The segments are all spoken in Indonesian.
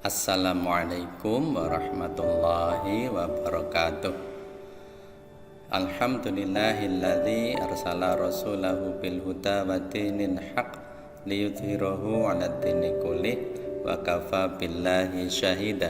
Assalamualaikum warahmatullahi wabarakatuh. Alhamdulillahilladzi arsala rasulahu bil huda wa dinil haq liyudhhirahu 'ala dini kullih wa kafa billahi syahida.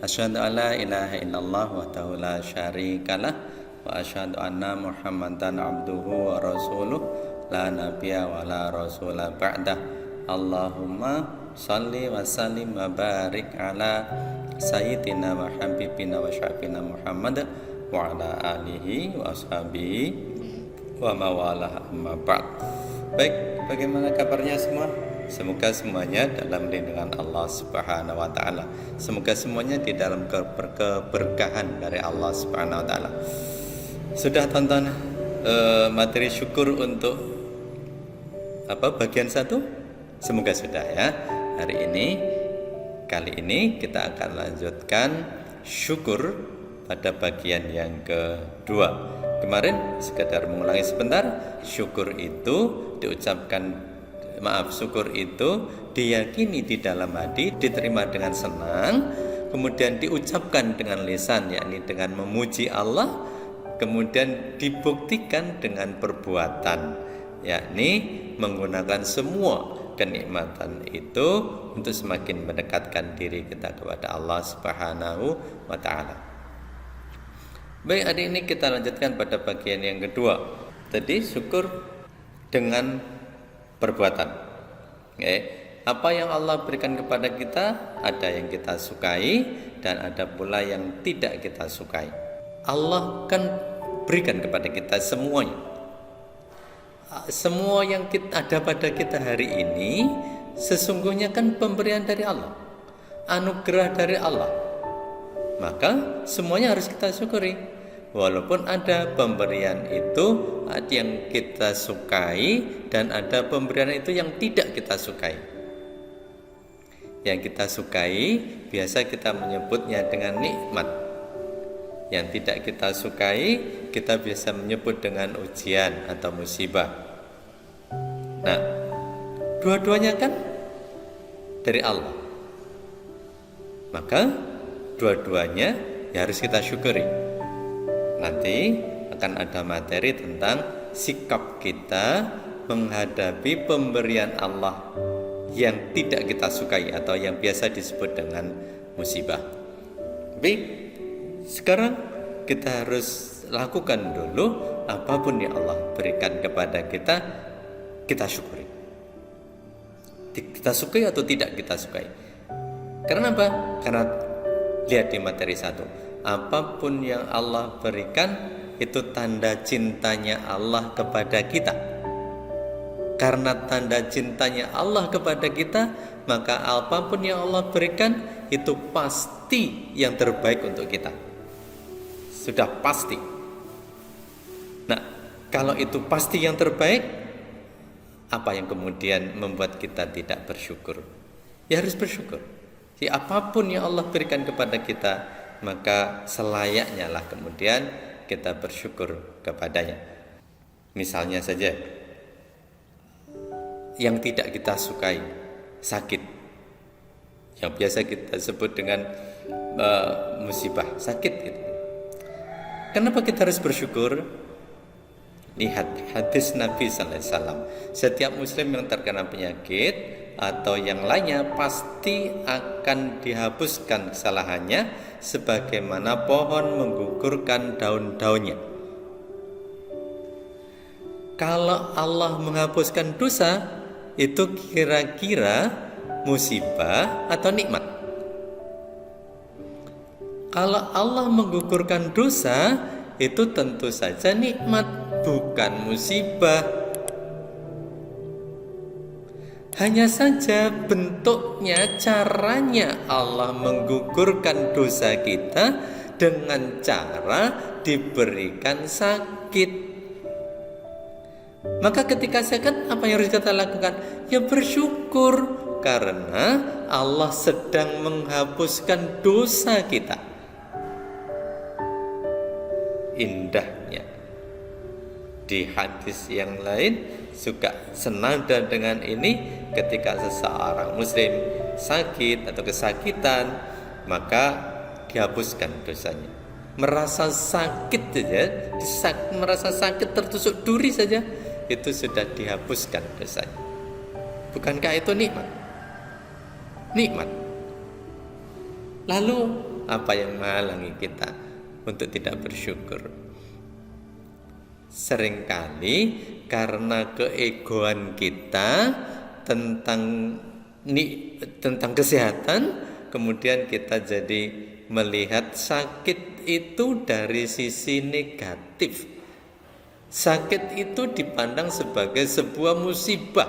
Asyhadu an la ilaha illallah wahdahu la syarikalah wa asyhadu anna Muhammadan abduhu wa rasuluh la nabiyya wa la rasula ba'dah. Allahumma salli wa sallim wa barik ala sayyidina wa habibina wa syafina Muhammad wa ala alihi wa ashabihi wa mawalah amma ba'd. Baik, bagaimana kabarnya semua? Semoga semuanya dalam lindungan Allah Subhanahu wa taala. Semoga semuanya di dalam keberkahan dari Allah Subhanahu wa taala. Sudah tonton materi syukur untuk bagian 1? Semoga sudah ya. Kali ini kita akan lanjutkan syukur pada bagian yang kedua. Kemarin sekedar mengulangi sebentar, syukur itu diyakini di dalam hati, diterima dengan senang, kemudian diucapkan dengan lisan, yakni dengan memuji Allah, kemudian dibuktikan dengan perbuatan, yakni menggunakan semua kenikmatan itu untuk semakin mendekatkan diri kita kepada Allah Subhanahu wa taala. Baik, hari ini kita lanjutkan pada bagian yang kedua. Tadi syukur dengan perbuatan. Apa yang Allah berikan kepada kita, ada yang kita sukai dan ada pula yang tidak kita sukai. Allah kan berikan kepada kita semuanya. Semua yang ada pada kita hari ini sesungguhnya kan pemberian dari Allah, anugerah dari Allah. Maka semuanya harus kita syukuri. Walaupun ada pemberian itu yang kita sukai dan ada pemberian itu yang tidak kita sukai. Yang kita sukai biasa kita menyebutnya dengan nikmat. Yang tidak kita sukai kita biasa menyebut dengan ujian atau musibah. Nah, dua-duanya kan dari Allah. Maka dua-duanya ya harus kita syukuri. Nanti akan ada materi tentang sikap kita menghadapi pemberian Allah yang tidak kita sukai atau yang biasa disebut dengan musibah. Baik, sekarang kita harus lakukan dulu apapun yang Allah berikan kepada kita, kita syukuri. Kita sukai atau tidak kita sukai. Karena apa? Karena lihat di materi 1, apapun yang Allah berikan itu tanda cintanya Allah kepada kita. Karena tanda cintanya Allah kepada kita, maka apapun yang Allah berikan itu pasti yang terbaik untuk kita. Sudah pasti. Nah, kalau itu pasti yang terbaik, apa yang kemudian membuat kita tidak bersyukur? Ya harus bersyukur. Jadi apapun yang Allah berikan kepada kita, maka selayaknya lah kemudian kita bersyukur kepadanya. Misalnya saja, yang tidak kita sukai, sakit, yang biasa kita sebut dengan musibah, sakit gitu. Kenapa kita harus bersyukur? Lihat hadis Nabi sallallahu alaihi wasallam. Setiap muslim yang terkena penyakit atau yang lainnya pasti akan dihapuskan kesalahannya sebagaimana pohon menggugurkan daun-daunnya. Kalau Allah menghapuskan dosa, itu kira-kira musibah atau nikmat? Kalau Allah menggugurkan dosa, itu tentu saja nikmat, bukan musibah. Hanya saja bentuknya, caranya Allah menggugurkan dosa kita dengan cara diberikan sakit. Maka ketika sakit, apa yang harus kita lakukan? Ya bersyukur, karena Allah sedang menghapuskan dosa kita. Indahnya Di hadis yang lain juga senada dengan ini, ketika seseorang muslim sakit atau kesakitan, maka dihapuskan dosanya. Merasa sakit saja, merasa sakit tertusuk duri saja, itu sudah dihapuskan dosanya. Bukankah itu nikmat? Nikmat. Lalu apa yang menghalangi kita untuk tidak bersyukur? Seringkali karena keegoan kita tentang kesehatan, kemudian kita jadi melihat sakit itu dari sisi negatif. Sakit itu dipandang sebagai sebuah musibah.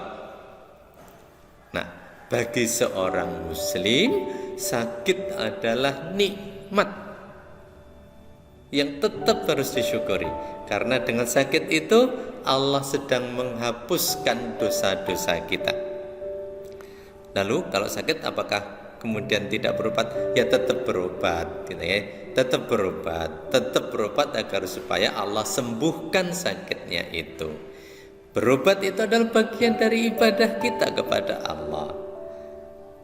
Nah, bagi seorang muslim, sakit adalah nikmat yang tetap harus disyukuri, karena dengan sakit itu Allah sedang menghapuskan dosa-dosa kita. Lalu kalau sakit apakah kemudian tidak berobat? Ya tetap berobat, gitu ya. Tetap berobat agar supaya Allah sembuhkan sakitnya itu. Berobat itu adalah bagian dari ibadah kita kepada Allah.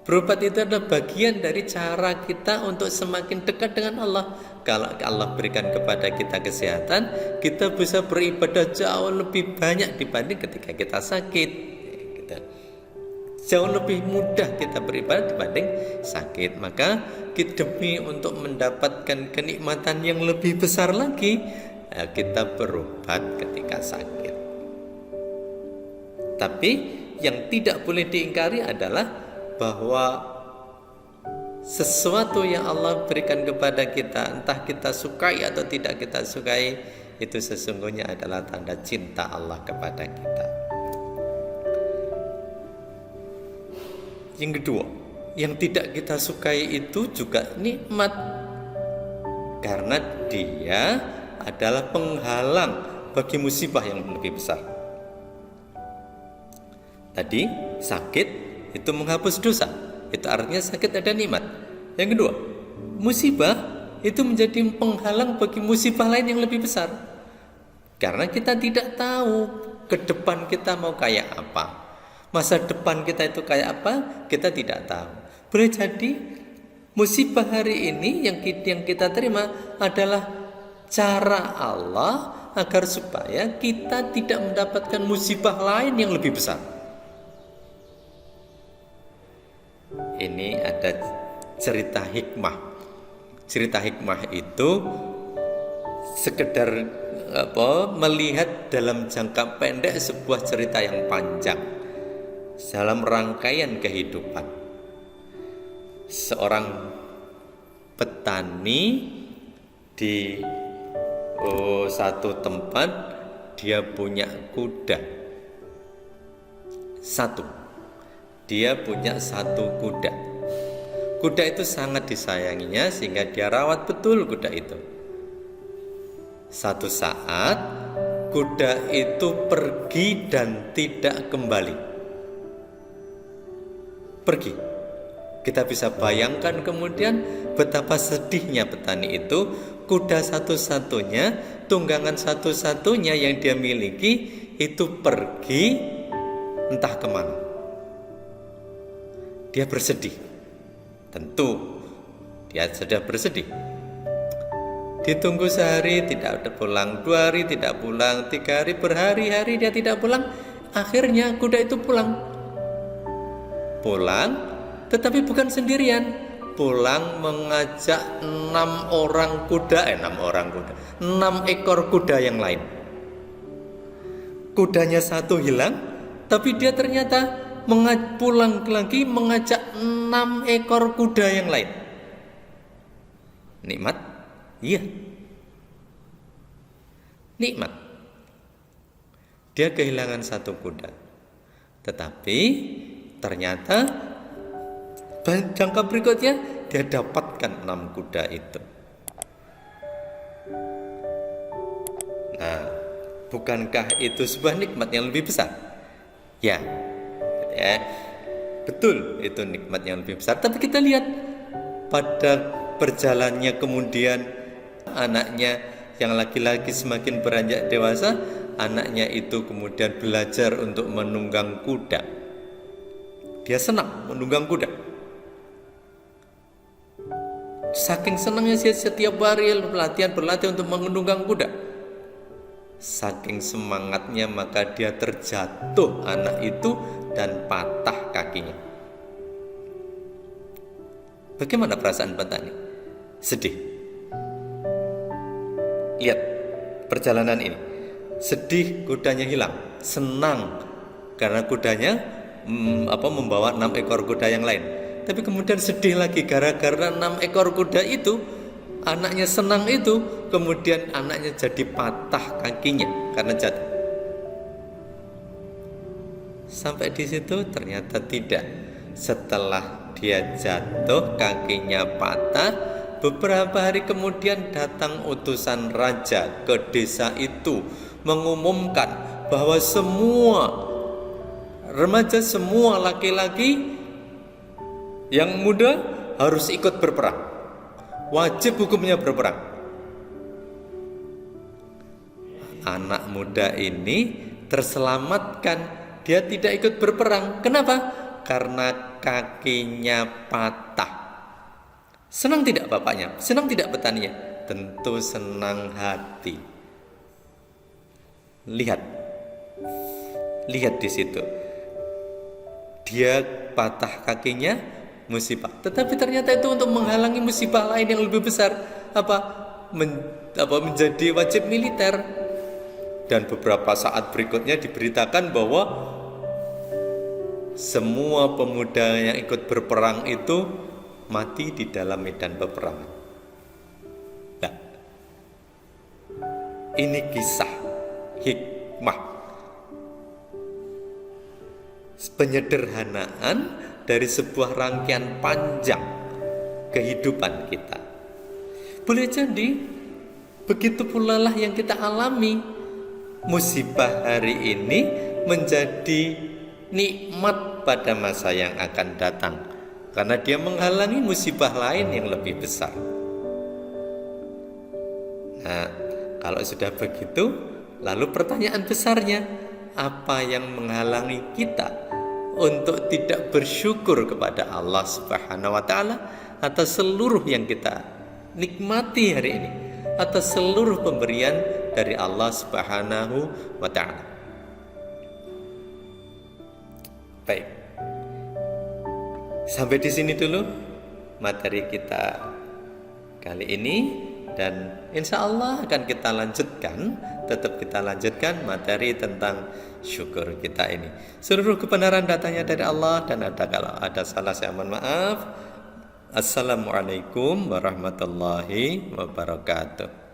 Berobat itu adalah bagian dari cara kita untuk semakin dekat dengan Allah. Kalau Allah berikan kepada kita kesehatan, kita bisa beribadah jauh lebih banyak dibanding ketika kita sakit. Jauh lebih mudah kita beribadah dibanding sakit. Maka demi untuk mendapatkan kenikmatan yang lebih besar lagi, kita berobat ketika sakit. Tapi yang tidak boleh diingkari adalah bahwa sesuatu yang Allah berikan kepada kita, entah kita sukai atau tidak kita sukai, itu sesungguhnya adalah tanda cinta Allah kepada kita. Yang kedua, yang tidak kita sukai itu juga nikmat, karena dia adalah penghalang bagi musibah yang lebih besar. Tadi sakit itu menghapus dosa, itu artinya sakit ada nikmat. Yang kedua, musibah itu menjadi penghalang bagi musibah lain yang lebih besar, karena kita tidak tahu ke depan kita mau kayak apa, masa depan kita itu kayak apa, kita tidak tahu. Boleh jadi musibah hari ini yang kita terima adalah cara Allah agar supaya kita tidak mendapatkan musibah lain yang lebih besar. Ini ada cerita hikmah. Cerita hikmah itu sekedar melihat dalam jangka pendek sebuah cerita yang panjang dalam rangkaian kehidupan. Seorang petani di satu tempat, dia punya kuda satu. Dia punya satu kuda. Kuda itu sangat disayanginya sehingga dia rawat betul kuda itu. Satu saat kuda itu pergi dan tidak kembali. Pergi. Kita bisa bayangkan kemudian betapa sedihnya petani itu. Kuda satu-satunya, tunggangan satu-satunya yang dia miliki itu pergi entah kemana. Dia bersedih. Tentu dia sudah bersedih. Ditunggu sehari tidak ada pulang, 2 hari tidak pulang, 3 hari, berhari-hari dia tidak pulang. Akhirnya kuda itu pulang, tetapi bukan sendirian. Pulang mengajak 6 ekor kuda yang lain. Kudanya satu hilang, tapi dia ternyata pulang lagi mengajak 6 ekor kuda yang lain. Nikmat? Iya, nikmat. Dia kehilangan satu kuda, tetapi ternyata jangka berikutnya dia dapatkan 6 kuda itu. Nah, bukankah itu sebuah nikmat yang lebih besar? Ya, betul, itu nikmat yang lebih besar. Tapi kita lihat pada perjalanannya kemudian, anaknya yang laki-laki semakin beranjak dewasa, anaknya itu kemudian belajar untuk menunggang kuda. Dia senang menunggang kuda. Saking senangnya dia setiap hari berlatih untuk menunggang kuda. Saking semangatnya maka dia terjatuh anak itu dan patah kakinya. Bagaimana perasaan petani? Sedih. Lihat perjalanan ini. Sedih kudanya hilang, senang karena kudanya membawa 6 ekor kuda yang lain. Tapi kemudian sedih lagi gara-gara 6 ekor kuda itu, anaknya senang itu, kemudian anaknya jadi patah kakinya karena jatuh. Sampai di situ ternyata tidak. Setelah dia jatuh kakinya patah, beberapa hari kemudian datang utusan raja ke desa itu mengumumkan bahwa semua remaja, semua laki-laki yang muda harus ikut berperang. Wajib hukumnya berperang. Anak muda ini terselamatkan, dia tidak ikut berperang. Kenapa? Karena kakinya patah. Senang tidak bapaknya? Senang tidak petaninya? Tentu senang hati. Lihat di situ. Dia patah kakinya, musibah. Tetapi ternyata itu untuk menghalangi musibah lain yang lebih besar, menjadi wajib militer. Dan beberapa saat berikutnya diberitakan bahwa semua pemuda yang ikut berperang itu mati di dalam medan peperangan. Nah, ini kisah hikmah, penyederhanaan dari sebuah rangkaian panjang kehidupan kita. Boleh jadi begitu pula lah yang kita alami. Musibah hari ini menjadi nikmat pada masa yang akan datang, karena dia menghalangi musibah lain yang lebih besar. Nah, kalau sudah begitu, lalu pertanyaan besarnya, apa yang menghalangi kita untuk tidak bersyukur kepada Allah Subhanahu wa taala atas seluruh yang kita nikmati hari ini, atas seluruh pemberian dari Allah Subhanahu wa taala. Baik. Sampai di sini dulu materi kita kali ini, dan insya Allah akan kita lanjutkan materi tentang syukur kita ini. Seluruh kebenaran datangnya dari Allah, dan kalau ada salah saya mohon maaf. Assalamualaikum warahmatullahi wabarakatuh.